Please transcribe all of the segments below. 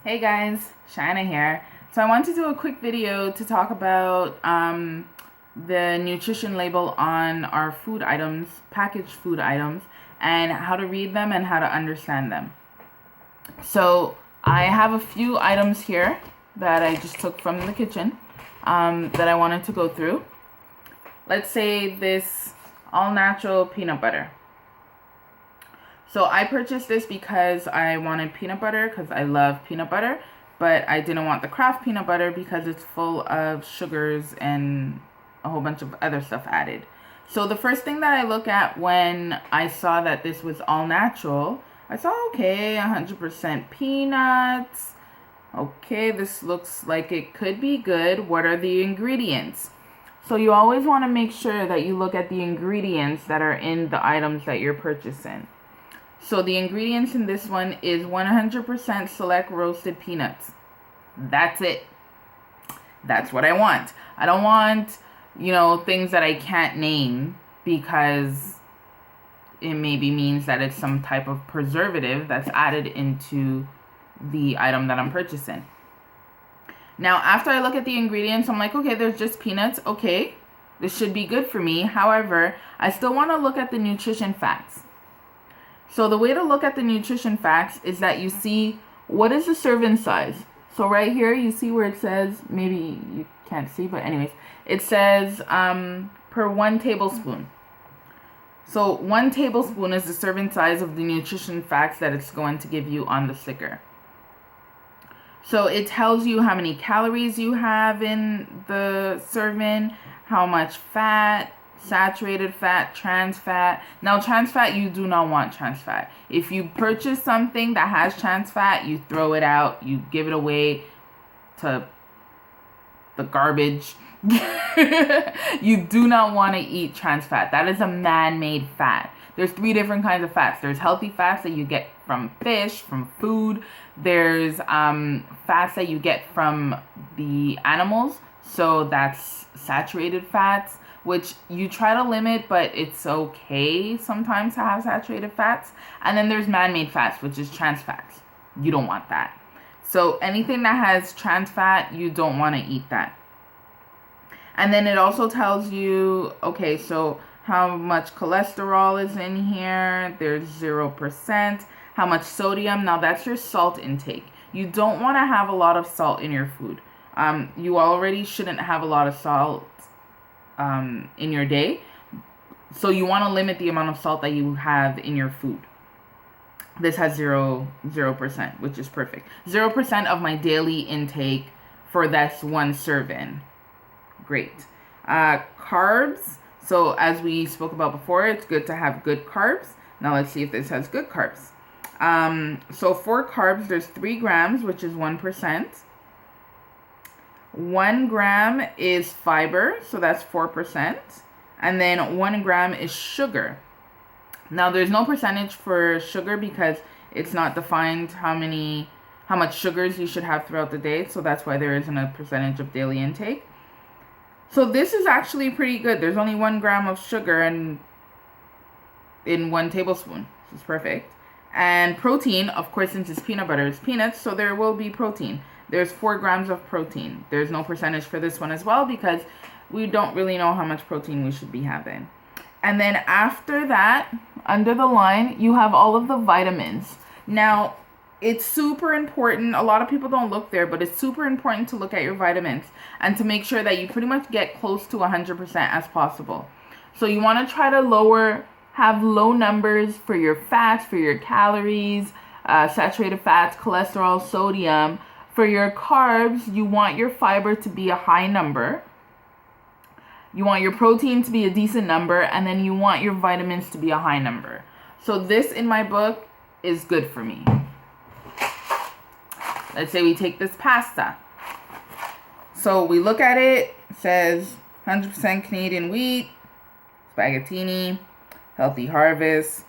Hey guys, Shina here. So I want to do a quick video to talk about the nutrition label on our food items, packaged food items, and how to read them and how to understand them. So I have a few items here that I just took from the kitchen that I wanted to go through. Let's say this all-natural peanut butter. So I purchased this because I wanted peanut butter because I love peanut butter, but I didn't want the Kraft peanut butter because it's full of sugars and a whole bunch of other stuff added. So the first thing that I look at when I saw that this was all natural, I saw, okay, 100% peanuts. Okay, this looks like it could be good. What are the ingredients? So you always want to make sure that you look at the ingredients that are in the items that you're purchasing. So the ingredients in this one is 100% select roasted peanuts. That's it. That's what I want. I don't want, things that I can't name because it maybe means that it's some type of preservative that's added into the item that I'm purchasing. Now, after I look at the ingredients, I'm like, okay, there's just peanuts. Okay, this should be good for me. However, I still want to look at the nutrition facts. So the way to look at the nutrition facts is that you see what is the serving size. So right here, you see where it says, maybe you can't see, but anyways, it says per 1 tablespoon. So 1 tablespoon is the serving size of the nutrition facts that it's going to give you on the sticker. So it tells you how many calories you have in the serving, how much fat, saturated fat, trans fat. Now, trans fat, you do not want trans fat. If you purchase something that has trans fat, you throw it out, you give it away to the garbage. You do not want to eat trans fat. That is a man-made fat. There's 3 different kinds of fats. There's healthy fats that you get from fish, from food. There's fats that you get from the animals. So that's saturated fats, which you try to limit, but it's okay sometimes to have saturated fats. And then there's man-made fats, which is trans fats. You don't want that. So anything that has trans fat, you don't want to eat that. And then it also tells you, okay, so how much cholesterol is in here. There's 0%. How much sodium. Now that's your salt intake. You don't want to have a lot of salt in your food. You already shouldn't have a lot of salt in your day. So you want to limit the amount of salt that you have in your food. This has 0%, which is perfect. 0% of my daily intake for this one serving. Great. Carbs. So as we spoke about before, it's good to have good carbs. Now let's see if this has good carbs. So for carbs, there's 3 grams, which is 1%. 1 gram is fiber, so that's 4%. And then 1 gram is sugar. Now there's no percentage for sugar because it's not defined how much sugars you should have throughout the day. So that's why there isn't a percentage of daily intake. So this is actually pretty good. There's only 1 gram of sugar in 1 tablespoon. This is perfect. And protein, of course, since it's peanut butter, it's peanuts, so there will be protein. There's 4 grams of protein. There's no percentage for this one as well because we don't really know how much protein we should be having. And then after that, under the line, you have all of the vitamins. Now, it's super important. A lot of people don't look there, but it's super important to look at your vitamins and to make sure that you pretty much get close to 100% as possible. So you want to try to have low numbers for your fats, for your calories, saturated fats, cholesterol, sodium. For your carbs, you want your fiber to be a high number. You want your protein to be a decent number, and then you want your vitamins to be a high number. So this, in my book, is good for me. Let's say we take this pasta. So we look at it. It says 100% Canadian wheat, spaghettini, healthy harvest,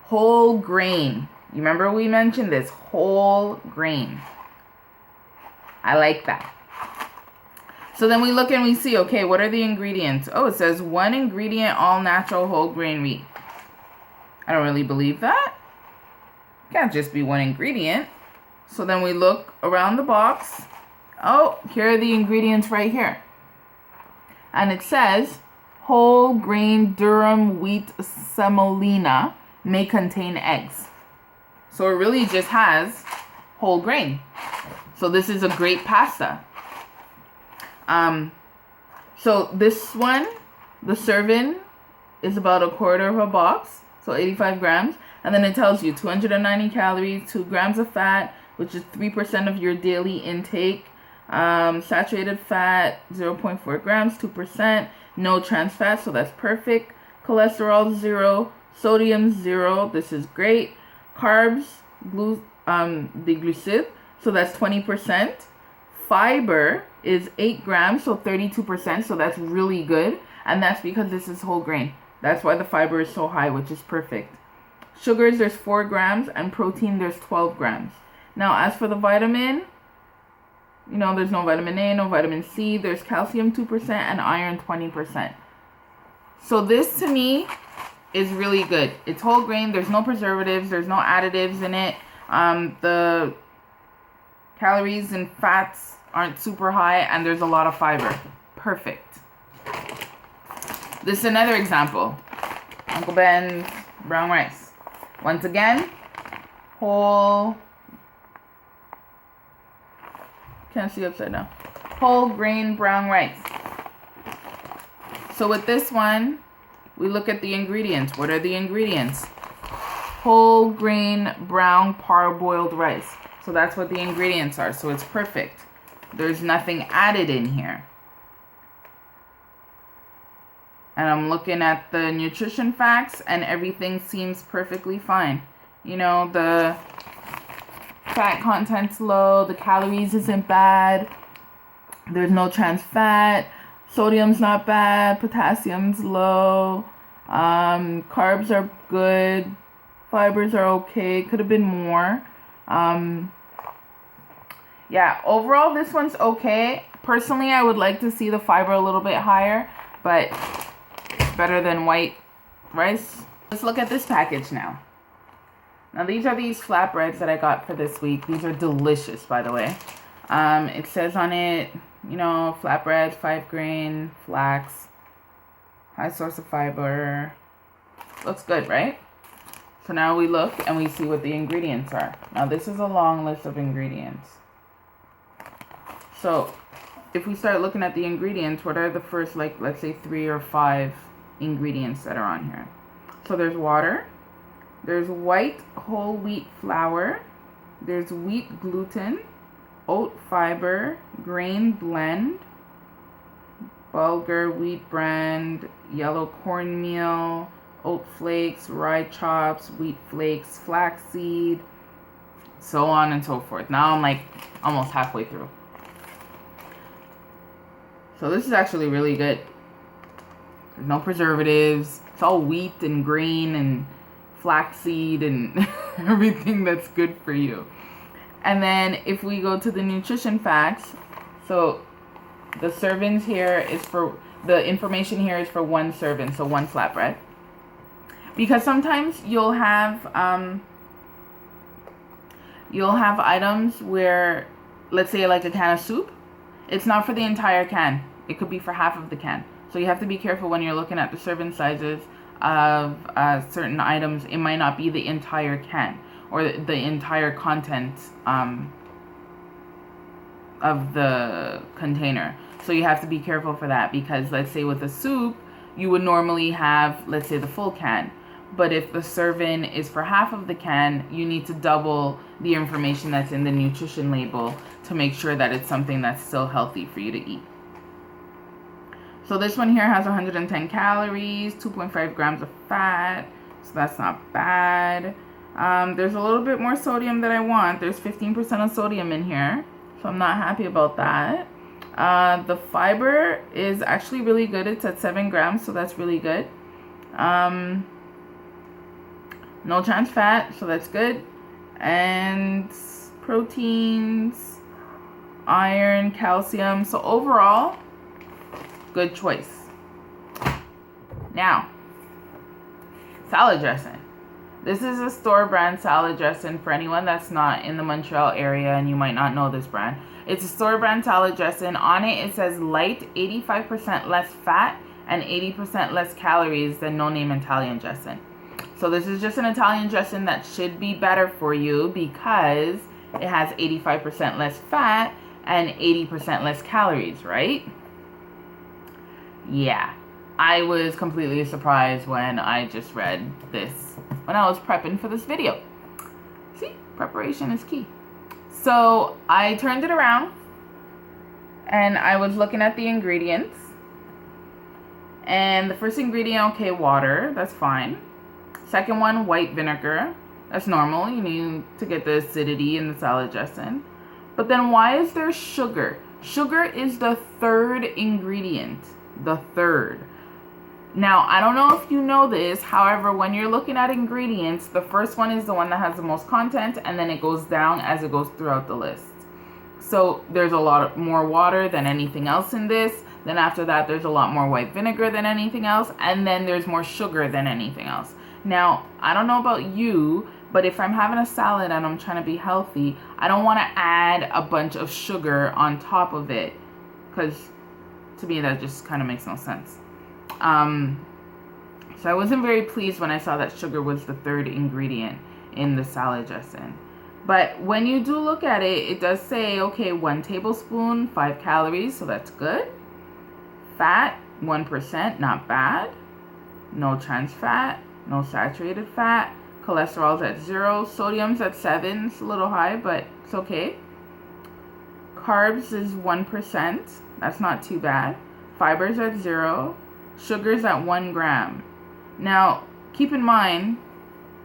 whole grain. You remember we mentioned this, whole grain. I like that. So then we look and we see, okay, what are the ingredients? Oh, it says 1 ingredient, all natural whole grain wheat. I don't really believe that. It can't just be 1 ingredient. So then we look around the box. Oh, here are the ingredients right here. And it says whole grain durum wheat semolina may contain eggs. So it really just has whole grain. So this is a great pasta. So this one, the serving is about a quarter of a box, so 85 grams. And then it tells you 290 calories, 2 grams of fat, which is 3% of your daily intake. Saturated fat, 0.4 grams, 2%. No trans fat, so that's perfect. Cholesterol, 0. Sodium, 0. This is great. Carbs, the glucid, so that's 20%. Fiber is 8 grams, so 32%, so that's really good. And that's because this is whole grain. That's why the fiber is so high, which is perfect. Sugars, there's 4 grams, and protein, there's 12 grams. Now, as for the vitamin, you know, there's no vitamin A, no vitamin C. There's calcium 2% and iron 20%. So this, to me, is really good. It's whole grain. There's no preservatives. There's no additives in it. The calories and fats aren't super high, and there's a lot of fiber. Perfect. This is another example. Uncle Ben's brown rice. Once again, whole... Can't see upside down. Whole grain brown rice. So with this one, we look at the ingredients. What are the ingredients? Whole grain brown parboiled rice. So that's what the ingredients are. So it's perfect. There's nothing added in here. And I'm looking at the nutrition facts, and everything seems perfectly fine. You know, the fat content's low, the calories isn't bad, there's no trans fat, sodium's not bad, potassium's low, carbs are good, fibers are okay, could have been more. Yeah, overall this one's okay. Personally, I would like to see the fiber a little bit higher, but it's better than white rice. Let's look at this package now. Now these are these flatbreads that I got for this week. These are delicious, by the way. It says on it, you know, flatbreads, 5 grain, flax, high source of fiber. Looks good, right? So now we look and we see what the ingredients are. Now this is a long list of ingredients. So if we start looking at the ingredients, what are the first, like, let's say 3 or 5 ingredients that are on here? So there's water. There's white whole wheat flour, there's wheat gluten, oat fiber, grain blend, bulgur wheat bran, yellow cornmeal, oat flakes, rye chops, wheat flakes, flaxseed, so on and so forth. Now I'm like almost halfway through. So this is actually really good. There's no preservatives. It's all wheat and grain and flaxseed and everything that's good for you. And then if we go to the nutrition facts, so the servings here is for, the information here is for 1 serving, so 1 flatbread. Because sometimes you'll have items where, let's say like a can of soup, it's not for the entire can. It could be for half of the can. So you have to be careful when you're looking at the serving sizes of certain items. It might not be the entire can or the entire content of the container. So you have to be careful for that, because let's say with a soup, you would normally have, let's say, the full can. But if the serving is for half of the can, you need to double the information that's in the nutrition label to make sure that it's something that's still healthy for you to eat. So this one here has 110 calories, 2.5 grams of fat, so that's not bad. There's a little bit more sodium than I want. There's 15% of sodium in here, so I'm not happy about that. The fiber is actually really good. It's at 7 grams, so that's really good. No trans fat, so that's good. And proteins, iron, calcium, so overall, good choice. Now, salad dressing. This is a store brand salad dressing for anyone that's not in the Montreal area and you might not know this brand. It's a store brand salad dressing. On it says light, 85% less fat, and 80% less calories than no-name Italian dressing. So this is just an Italian dressing that should be better for you because it has 85% less fat and 80% less calories, right? Yeah, I was completely surprised when I just read this when I was prepping for this video. See, preparation is key. So I turned it around and I was looking at the ingredients. And the first ingredient, okay, water, that's fine. Second one, white vinegar. That's normal. You need to get the acidity in the salad dressing. But then why is there sugar? Sugar is the third ingredient. The third. Now, I don't know if you know this. However, when you're looking at ingredients, the first one is the one that has the most content, and then it goes down as it goes throughout the list. So there's a lot more water than anything else in this. Then after that, there's a lot more white vinegar than anything else. And then there's more sugar than anything else. Now, I don't know about you, but if I'm having a salad and I'm trying to be healthy, I don't want to add a bunch of sugar on top of it. Because to me, that just kind of makes no sense. So I wasn't very pleased when I saw that sugar was the third ingredient in the salad dressing. But when you do look at it, it does say, okay, 1 tablespoon, 5 calories, so that's good. Fat, 1%, not bad. No trans fat, no saturated fat. Cholesterol's at 0. Sodium's at 7. It's a little high, but it's okay. Carbs is 1%. That's not too bad. Fiber's at 0. Sugar's at 1 gram. Now, keep in mind,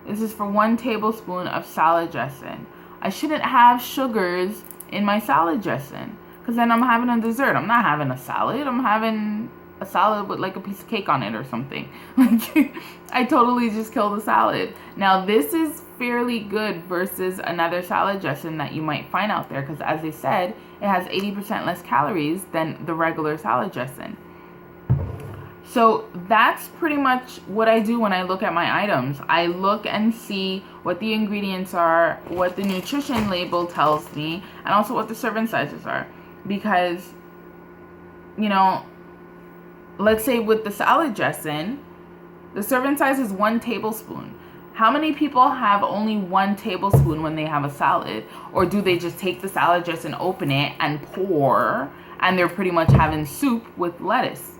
this is for 1 tablespoon of salad dressing. I shouldn't have sugars in my salad dressing because then I'm having a dessert. I'm not having a salad. I'm having a salad with like a piece of cake on it or something. I totally just killed the salad. Now, this is fairly good versus another salad dressing that you might find out there because, as they said, it has 80% less calories than the regular salad dressing. So that's pretty much what I do when I look at my items. I look and see what the ingredients are, what the nutrition label tells me, and also what the serving sizes are. Because, you know, let's say with the salad dressing, the serving size is 1 tablespoon. How many people have only 1 tablespoon when they have a salad? Or do they just take the salad dressing, open it, and pour, and they're pretty much having soup with lettuce?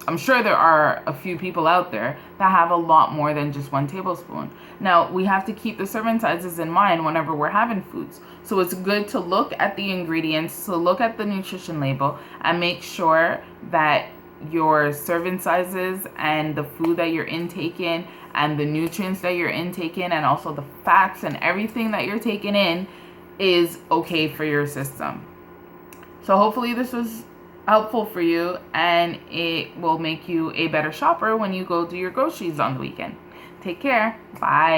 I'm sure there are a few people out there that have a lot more than just 1 tablespoon. Now, we have to keep the serving sizes in mind whenever we're having foods. So it's good to look at the ingredients, to look at the nutrition label, and make sure that your serving sizes and the food that you're intaking and the nutrients that you're intaking and also the fats and everything that you're taking in is okay for your system. So hopefully this was helpful for you and it will make you a better shopper when you go do your groceries on the weekend. Take care. Bye.